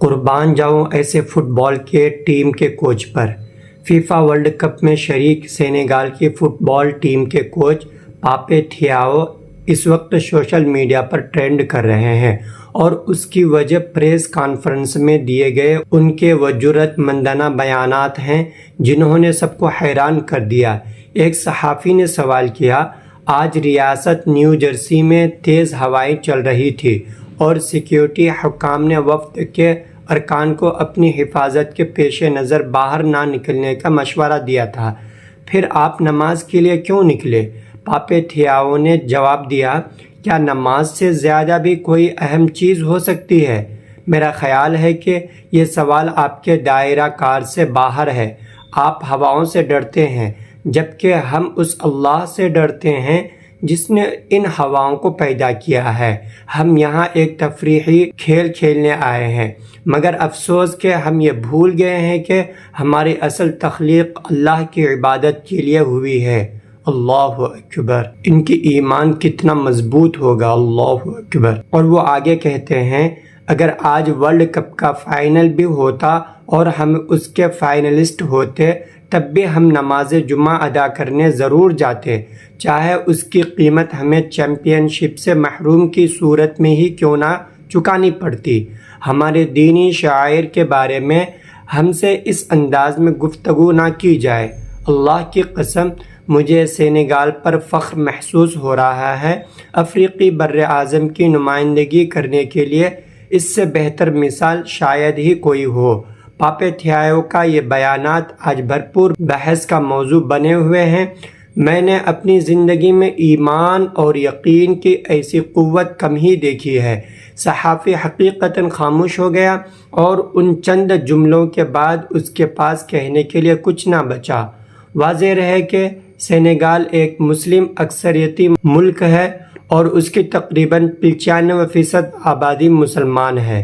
قربان جاؤں ایسے فٹ بال کے ٹیم کے کوچ پر۔ فیفا ورلڈ کپ میں شریک سینیگال کی فٹ بال ٹیم کے کوچ پاپے تھیاؤ اس وقت سوشل میڈیا پر ٹرینڈ کر رہے ہیں، اور اس کی وجہ پریس کانفرنس میں دیے گئے ان کے وہ جرأت مندانہ بیانات ہیں جنہوں نے سب کو حیران کر دیا۔ ایک صحافی نے سوال کیا، آج ریاست نیو جرسی میں تیز ہوائیں چل رہی تھی اور سیکیورٹی حکام نے وفد کے ارکان کو اپنی حفاظت کے پیش نظر باہر نہ نکلنے کا مشورہ دیا تھا، پھر آپ نماز کے لیے کیوں نکلے؟ پاپے تھیاؤ نے جواب دیا، کیا نماز سے زیادہ بھی کوئی اہم چیز ہو سکتی ہے؟ میرا خیال ہے کہ یہ سوال آپ کے دائرہ کار سے باہر ہے۔ آپ ہواؤں سے ڈرتے ہیں، جبکہ ہم اس اللہ سے ڈرتے ہیں جس نے ان ہواؤں کو پیدا کیا ہے۔ ہم یہاں ایک تفریحی کھیل کھیلنے آئے ہیں، مگر افسوس کہ ہم یہ بھول گئے ہیں کہ ہماری اصل تخلیق اللہ کی عبادت کے لیے ہوئی ہے۔ اللہ اکبر! ان کی ایمان کتنا مضبوط ہوگا، اللہ اکبر! اور وہ آگے کہتے ہیں، اگر آج ورلڈ کپ کا فائنل بھی ہوتا اور ہم اس کے فائنلسٹ ہوتے تب بھی ہم نماز جمعہ ادا کرنے ضرور جاتے، چاہے اس کی قیمت ہمیں چیمپئن شپ سے محروم کی صورت میں ہی کیوں نہ چکانی پڑتی۔ ہمارے دینی شعائر کے بارے میں ہم سے اس انداز میں گفتگو نہ کی جائے۔ اللہ کی قسم، مجھے سینیگال پر فخر محسوس ہو رہا ہے۔ افریقی بر اعظم کی نمائندگی کرنے کے لیے اس سے بہتر مثال شاید ہی کوئی ہو۔ پاپے تھیاؤ کا یہ بیانات آج بھرپور بحث کا موضوع بنے ہوئے ہیں۔ میں نے اپنی زندگی میں ایمان اور یقین کی ایسی قوت کم ہی دیکھی ہے۔ صحافی حقیقتاً خاموش ہو گیا اور ان چند جملوں کے بعد اس کے پاس کہنے کے لیے کچھ نہ بچا۔ واضح رہے کہ سینیگال ایک مسلم اکثریتی ملک ہے اور اس کی تقریباً 95% آبادی مسلمان ہے۔